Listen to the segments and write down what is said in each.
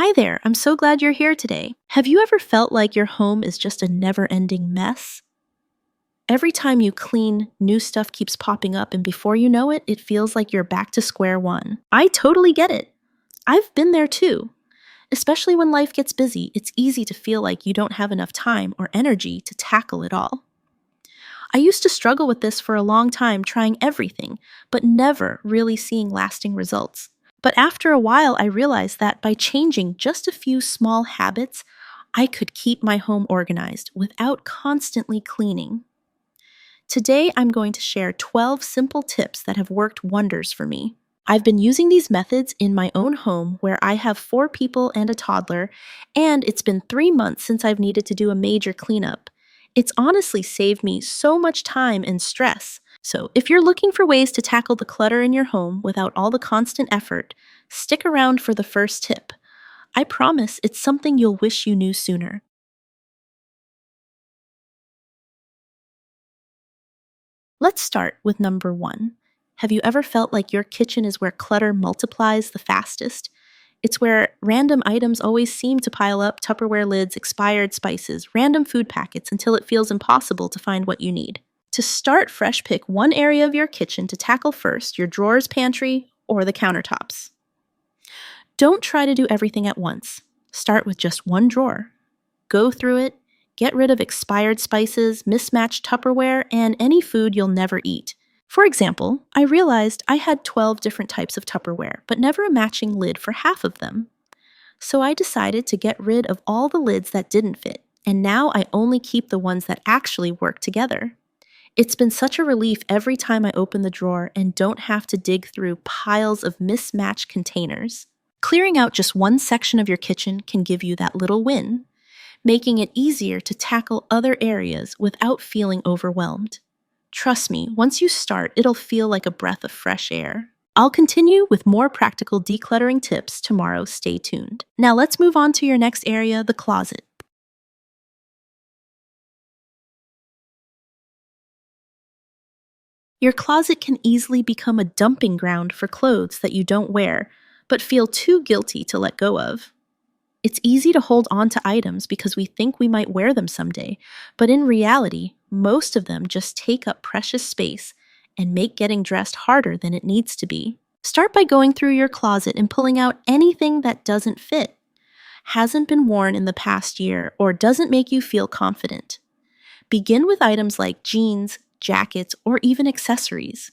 Hi there, I'm so glad you're here today. Have you ever felt like your home is just a never ending mess? Every time you clean, new stuff keeps popping up, and before you know it, it feels like you're back to square one. I totally get it. I've been there too. Especially when life gets busy, it's easy to feel like you don't have enough time or energy to tackle it all. I used to struggle with this for a long time, trying everything, but never really seeing lasting results. But after a while, I realized that by changing just a few small habits, I could keep my home organized without constantly cleaning. Today, I'm going to share 12 simple tips that have worked wonders for me. I've been using these methods in my own home where I have 4 people and a toddler, and it's been 3 months since I've needed to do a major cleanup. It's honestly saved me so much time and stress. So, if you're looking for ways to tackle the clutter in your home without all the constant effort, stick around for the first tip. I promise it's something you'll wish you knew sooner. Let's start with number 1. Have you ever felt like your kitchen is where clutter multiplies the fastest? It's where random items always seem to pile up: Tupperware lids, expired spices, random food packets, until it feels impossible to find what you need. To start fresh, pick one area of your kitchen to tackle first: your drawers, pantry, or the countertops. Don't try to do everything at once. Start with just one drawer. Go through it, get rid of expired spices, mismatched Tupperware, and any food you'll never eat. For example, I realized I had 12 different types of Tupperware, but never a matching lid for half of them. So I decided to get rid of all the lids that didn't fit, and now I only keep the ones that actually work together. It's been such a relief every time I open the drawer and don't have to dig through piles of mismatched containers. Clearing out just one section of your kitchen can give you that little win, making it easier to tackle other areas without feeling overwhelmed. Trust me, once you start, it'll feel like a breath of fresh air. I'll continue with more practical decluttering tips tomorrow. Stay tuned. Now let's move on to your next area, the closet. Your closet can easily become a dumping ground for clothes that you don't wear, but feel too guilty to let go of. It's easy to hold on to items because we think we might wear them someday, but in reality, most of them just take up precious space and make getting dressed harder than it needs to be. Start by going through your closet and pulling out anything that doesn't fit, hasn't been worn in the past year, or doesn't make you feel confident. Begin with items like jeans, jackets, or even accessories.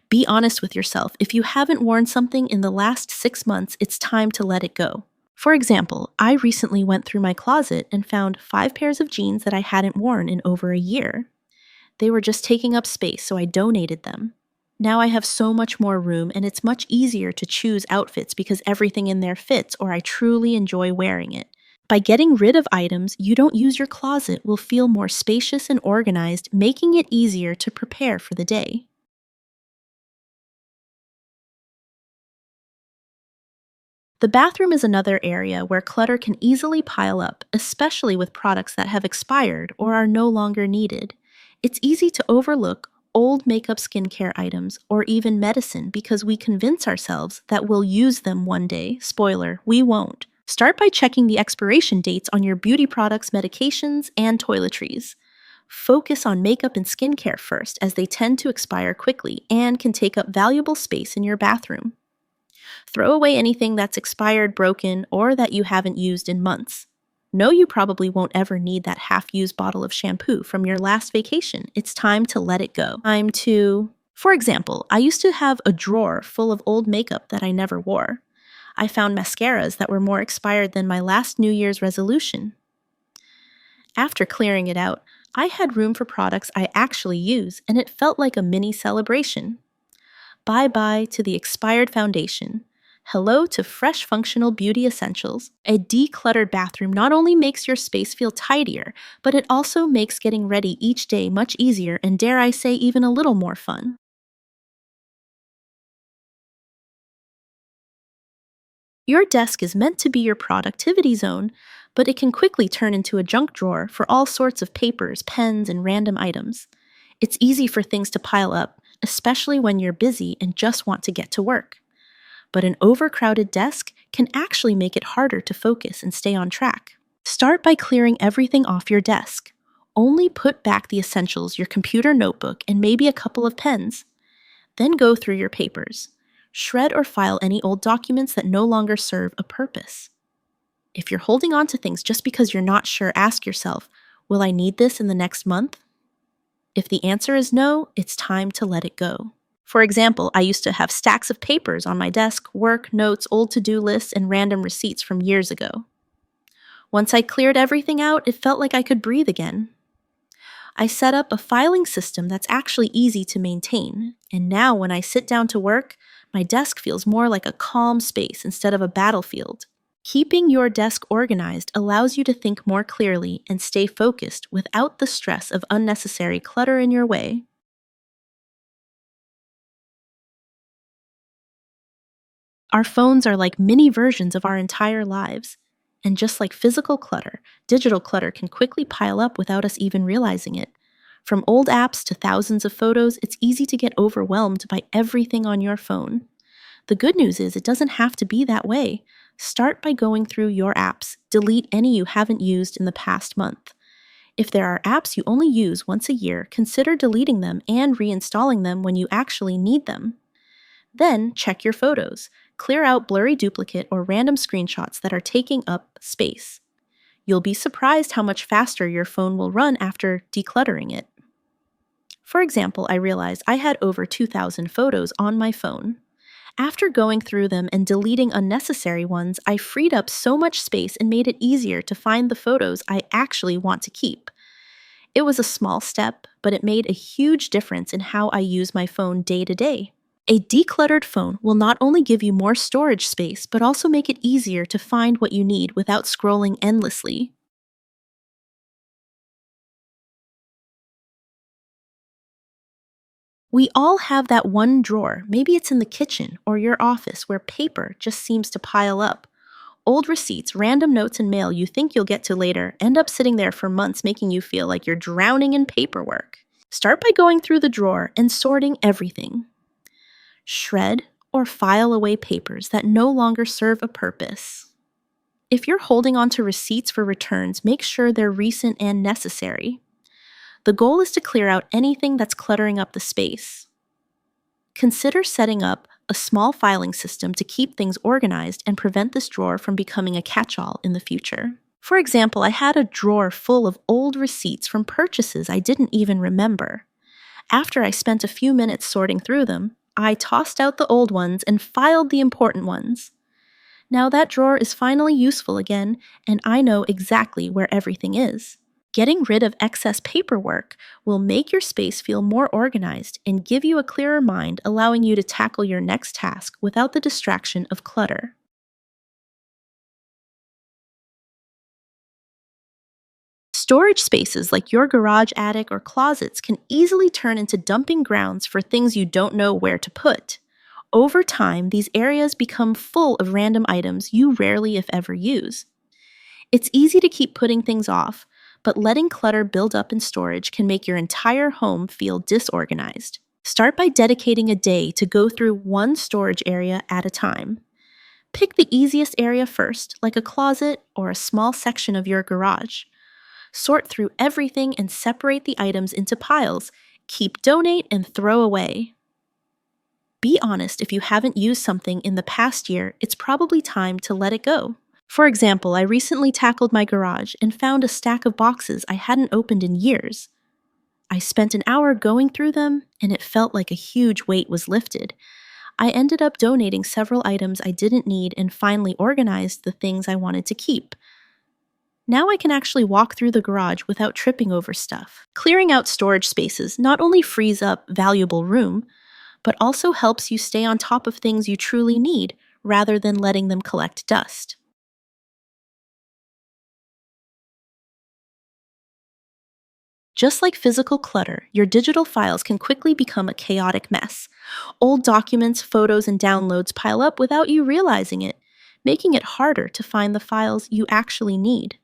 Be honest with yourself. If you haven't worn something in the last 6 months, it's time to let it go. For example, I recently went through my closet and found 5 pairs of jeans that I hadn't worn in over a year. They were just taking up space, so I donated them. Now I have so much more room, and it's much easier to choose outfits because everything in there fits, or I truly enjoy wearing it. By getting rid of items you don't use, your closet will feel more spacious and organized, making it easier to prepare for the day. The bathroom is another area where clutter can easily pile up, especially with products that have expired or are no longer needed. It's easy to overlook old makeup, skincare items, or even medicine because we convince ourselves that we'll use them one day. Spoiler, we won't. Start by checking the expiration dates on your beauty products, medications, and toiletries. Focus on makeup and skincare first, as they tend to expire quickly and can take up valuable space in your bathroom. Throw away anything that's expired, broken, or that you haven't used in months. Know you probably won't ever need that half-used bottle of shampoo from your last vacation. It's time to let it go. For example, I used to have a drawer full of old makeup that I never wore. I found mascaras that were more expired than my last New Year's resolution. After clearing it out, I had room for products I actually use, and it felt like a mini celebration. Bye-bye to the expired foundation. Hello to fresh, functional beauty essentials. A decluttered bathroom not only makes your space feel tidier, but it also makes getting ready each day much easier and, dare I say, even a little more fun. Your desk is meant to be your productivity zone, but it can quickly turn into a junk drawer for all sorts of papers, pens, and random items. It's easy for things to pile up, especially when you're busy and just want to get to work. But an overcrowded desk can actually make it harder to focus and stay on track. Start by clearing everything off your desk. Only put back the essentials, your computer notebook, and maybe a couple of pens. Then go through your papers. Shred or file any old documents that no longer serve a purpose. If you're holding on to things just because you're not sure, ask yourself, will I need this in the next month? If the answer is no, it's time to let it go. For example, I used to have stacks of papers on my desk, work, notes, old to-do lists, and random receipts from years ago. Once I cleared everything out, it felt like I could breathe again. I set up a filing system that's actually easy to maintain, and now when I sit down to work, my desk feels more like a calm space instead of a battlefield. Keeping your desk organized allows you to think more clearly and stay focused without the stress of unnecessary clutter in your way. Our phones are like mini versions of our entire lives. And just like physical clutter, digital clutter can quickly pile up without us even realizing it. From old apps to thousands of photos, it's easy to get overwhelmed by everything on your phone. The good news is it doesn't have to be that way. Start by going through your apps. Delete any you haven't used in the past month. If there are apps you only use once a year, consider deleting them and reinstalling them when you actually need them. Then check your photos. Clear out blurry duplicate or random screenshots that are taking up space. You'll be surprised how much faster your phone will run after decluttering it. For example, I realized I had over 2,000 photos on my phone. After going through them and deleting unnecessary ones, I freed up so much space and made it easier to find the photos I actually want to keep. It was a small step, but it made a huge difference in how I use my phone day to day. A decluttered phone will not only give you more storage space, but also make it easier to find what you need without scrolling endlessly. We all have that one drawer, maybe it's in the kitchen or your office, where paper just seems to pile up. Old receipts, random notes, and mail you think you'll get to later end up sitting there for months, making you feel like you're drowning in paperwork. Start by going through the drawer and sorting everything. Shred or file away papers that no longer serve a purpose. If you're holding on to receipts for returns, make sure they're recent and necessary. The goal is to clear out anything that's cluttering up the space. Consider setting up a small filing system to keep things organized and prevent this drawer from becoming a catch-all in the future. For example, I had a drawer full of old receipts from purchases I didn't even remember. After I spent a few minutes sorting through them, I tossed out the old ones and filed the important ones. Now that drawer is finally useful again, and I know exactly where everything is. Getting rid of excess paperwork will make your space feel more organized and give you a clearer mind, allowing you to tackle your next task without the distraction of clutter. Storage spaces like your garage, attic, or closets can easily turn into dumping grounds for things you don't know where to put. Over time, these areas become full of random items you rarely, if ever, use. It's easy to keep putting things off, but letting clutter build up in storage can make your entire home feel disorganized. Start by dedicating a day to go through one storage area at a time. Pick the easiest area first, like a closet or a small section of your garage. Sort through everything and separate the items into piles. Keep, donate, and throw away. Be honest, if you haven't used something in the past year, it's probably time to let it go. For example, I recently tackled my garage and found a stack of boxes I hadn't opened in years. I spent an hour going through them, and it felt like a huge weight was lifted. I ended up donating several items I didn't need and finally organized the things I wanted to keep. Now I can actually walk through the garage without tripping over stuff. Clearing out storage spaces not only frees up valuable room, but also helps you stay on top of things you truly need rather than letting them collect dust. Just like physical clutter, your digital files can quickly become a chaotic mess. Old documents, photos, and downloads pile up without you realizing it, making it harder to find the files you actually need.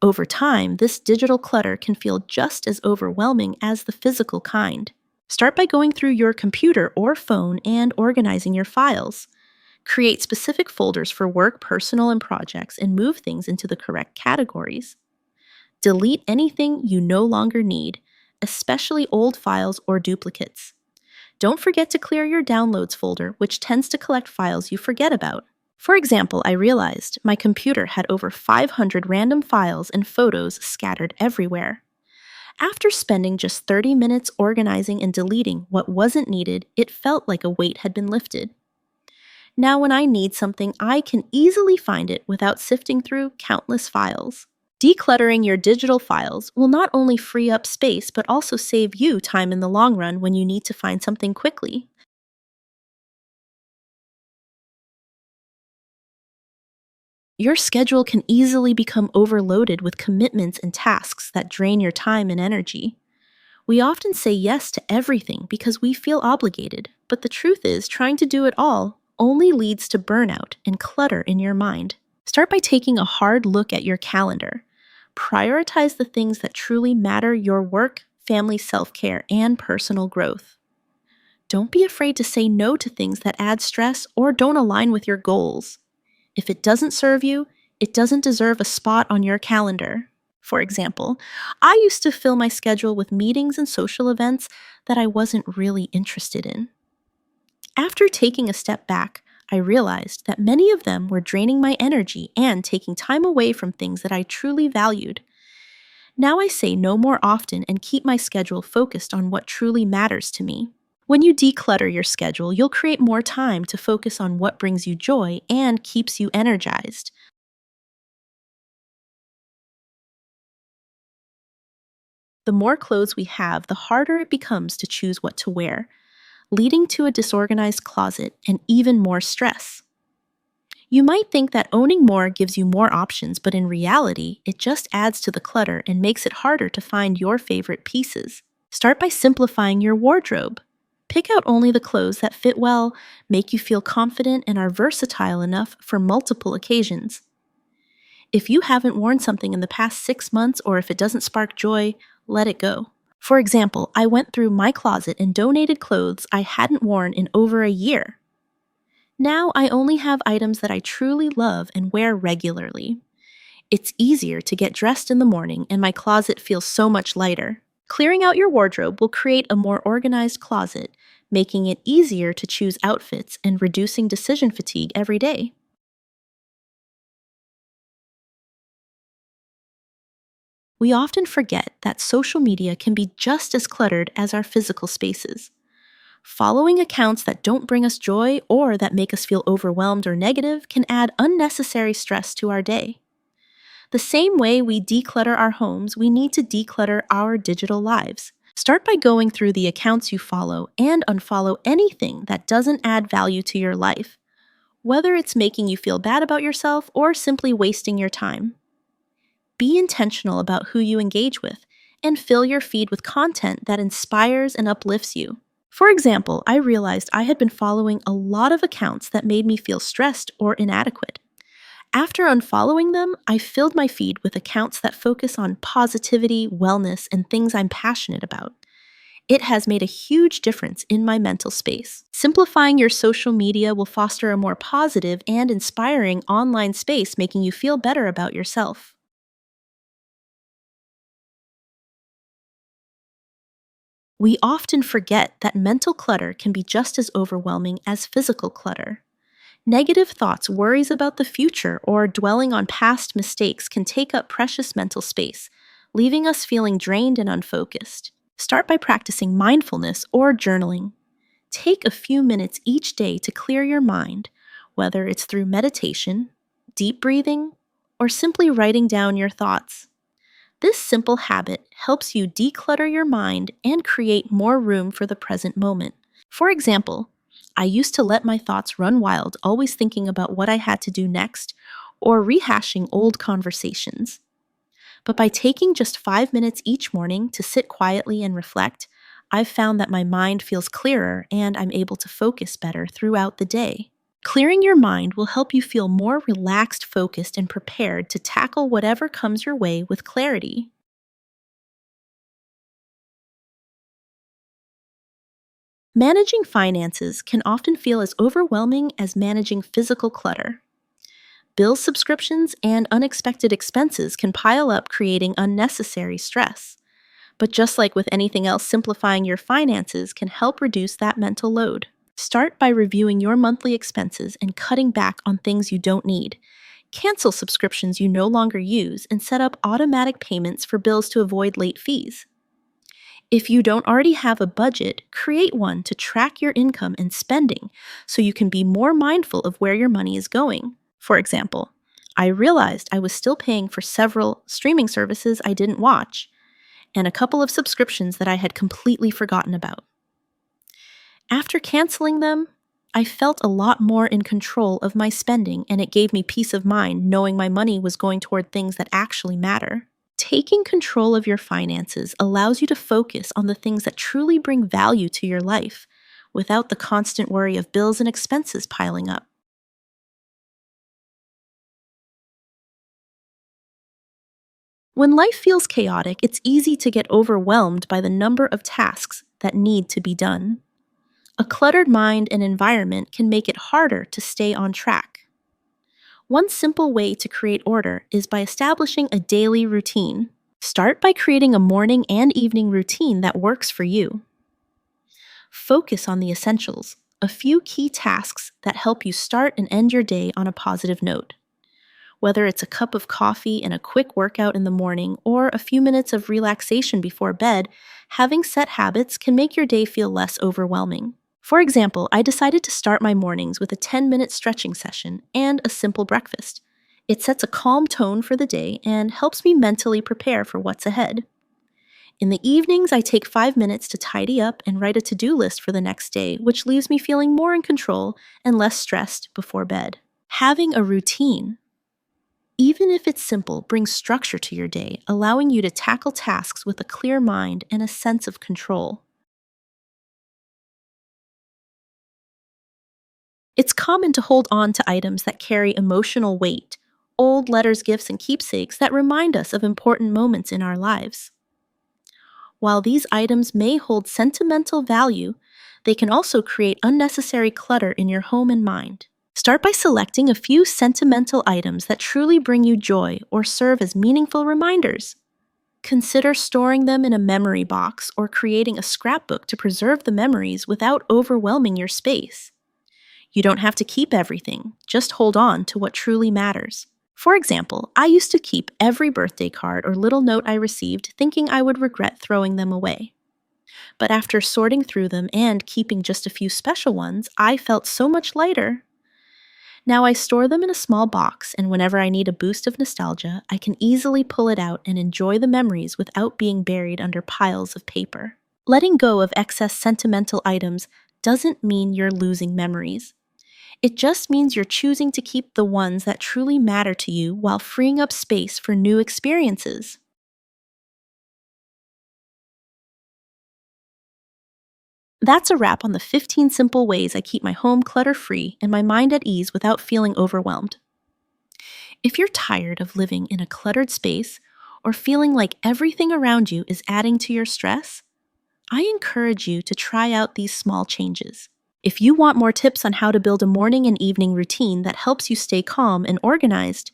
Over time, this digital clutter can feel just as overwhelming as the physical kind. Start by going through your computer or phone and organizing your files. Create specific folders for work, personal, and projects, and move things into the correct categories. Delete anything you no longer need, especially old files or duplicates. Don't forget to clear your downloads folder, which tends to collect files you forget about. For example, I realized my computer had over 500 random files and photos scattered everywhere. After spending just 30 minutes organizing and deleting what wasn't needed, it felt like a weight had been lifted. Now, when I need something, I can easily find it without sifting through countless files. Decluttering your digital files will not only free up space but also save you time in the long run when you need to find something quickly. Your schedule can easily become overloaded with commitments and tasks that drain your time and energy. We often say yes to everything because we feel obligated, but the truth is, trying to do it all only leads to burnout and clutter in your mind. Start by taking a hard look at your calendar. Prioritize the things that truly matter: your work, family self care, and personal growth. Don't be afraid to say no to things that add stress or don't align with your goals. If it doesn't serve you, it doesn't deserve a spot on your calendar. For example, I used to fill my schedule with meetings and social events that I wasn't really interested in. After taking a step back, I realized that many of them were draining my energy and taking time away from things that I truly valued. Now I say no more often and keep my schedule focused on what truly matters to me. When you declutter your schedule, you'll create more time to focus on what brings you joy and keeps you energized. The more clothes we have, the harder it becomes to choose what to wear, leading to a disorganized closet and even more stress. You might think that owning more gives you more options, but in reality, it just adds to the clutter and makes it harder to find your favorite pieces. Start by simplifying your wardrobe. Pick out only the clothes that fit well, make you feel confident, and are versatile enough for multiple occasions. If you haven't worn something in the past 6 months or if it doesn't spark joy, let it go. For example, I went through my closet and donated clothes I hadn't worn in over a year. Now I only have items that I truly love and wear regularly. It's easier to get dressed in the morning, and my closet feels so much lighter. Clearing out your wardrobe will create a more organized closet, making it easier to choose outfits and reducing decision fatigue every day. We often forget that social media can be just as cluttered as our physical spaces. Following accounts that don't bring us joy or that make us feel overwhelmed or negative can add unnecessary stress to our day. The same way we declutter our homes, we need to declutter our digital lives. Start by going through the accounts you follow and unfollow anything that doesn't add value to your life, whether it's making you feel bad about yourself or simply wasting your time. Be intentional about who you engage with and fill your feed with content that inspires and uplifts you. For example, I realized I had been following a lot of accounts that made me feel stressed or inadequate. After unfollowing them, I filled my feed with accounts that focus on positivity, wellness, and things I'm passionate about. It has made a huge difference in my mental space. Simplifying your social media will foster a more positive and inspiring online space, making you feel better about yourself. We often forget that mental clutter can be just as overwhelming as physical clutter. Negative thoughts, worries about the future, or dwelling on past mistakes can take up precious mental space, leaving us feeling drained and unfocused. Start by practicing mindfulness or journaling. Take a few minutes each day to clear your mind, whether it's through meditation, deep breathing, or simply writing down your thoughts. This simple habit helps you declutter your mind and create more room for the present moment. For example, I used to let my thoughts run wild, always thinking about what I had to do next or rehashing old conversations. But by taking just 5 minutes each morning to sit quietly and reflect, I've found that my mind feels clearer and I'm able to focus better throughout the day. Clearing your mind will help you feel more relaxed, focused, and prepared to tackle whatever comes your way with clarity. Managing finances can often feel as overwhelming as managing physical clutter. Bill subscriptions and unexpected expenses can pile up, creating unnecessary stress. But just like with anything else, simplifying your finances can help reduce that mental load. Start by reviewing your monthly expenses and cutting back on things you don't need. Cancel subscriptions you no longer use and set up automatic payments for bills to avoid late fees. If you don't already have a budget, create one to track your income and spending so you can be more mindful of where your money is going. For example, I realized I was still paying for several streaming services I didn't watch and a couple of subscriptions that I had completely forgotten about. After canceling them, I felt a lot more in control of my spending, and it gave me peace of mind knowing my money was going toward things that actually matter. Taking control of your finances allows you to focus on the things that truly bring value to your life, without the constant worry of bills and expenses piling up. When life feels chaotic, it's easy to get overwhelmed by the number of tasks that need to be done. A cluttered mind and environment can make it harder to stay on track. One simple way to create order is by establishing a daily routine. Start by creating a morning and evening routine that works for you. Focus on the essentials, a few key tasks that help you start and end your day on a positive note. Whether it's a cup of coffee and a quick workout in the morning or a few minutes of relaxation before bed, having set habits can make your day feel less overwhelming. For example, I decided to start my mornings with a 10-minute stretching session and a simple breakfast. It sets a calm tone for the day and helps me mentally prepare for what's ahead. In the evenings, I take 5 minutes to tidy up and write a to-do list for the next day, which leaves me feeling more in control and less stressed before bed. Having a routine, even if it's simple, brings structure to your day, allowing you to tackle tasks with a clear mind and a sense of control. It's common to hold on to items that carry emotional weight, old letters, gifts, and keepsakes that remind us of important moments in our lives. While these items may hold sentimental value, they can also create unnecessary clutter in your home and mind. Start by selecting a few sentimental items that truly bring you joy or serve as meaningful reminders. Consider storing them in a memory box or creating a scrapbook to preserve the memories without overwhelming your space. You don't have to keep everything, just hold on to what truly matters. For example, I used to keep every birthday card or little note I received, thinking I would regret throwing them away. But after sorting through them and keeping just a few special ones, I felt so much lighter. Now I store them in a small box, and whenever I need a boost of nostalgia, I can easily pull it out and enjoy the memories without being buried under piles of paper. Letting go of excess sentimental items doesn't mean you're losing memories. It just means you're choosing to keep the ones that truly matter to you while freeing up space for new experiences. That's a wrap on the 15 simple ways I keep my home clutter-free and my mind at ease without feeling overwhelmed. If you're tired of living in a cluttered space or feeling like everything around you is adding to your stress, I encourage you to try out these small changes. If you want more tips on how to build a morning and evening routine that helps you stay calm and organized,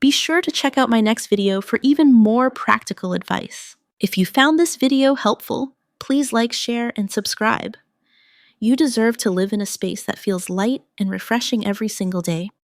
be sure to check out my next video for even more practical advice. If you found this video helpful, please like, share, and subscribe. You deserve to live in a space that feels light and refreshing every single day.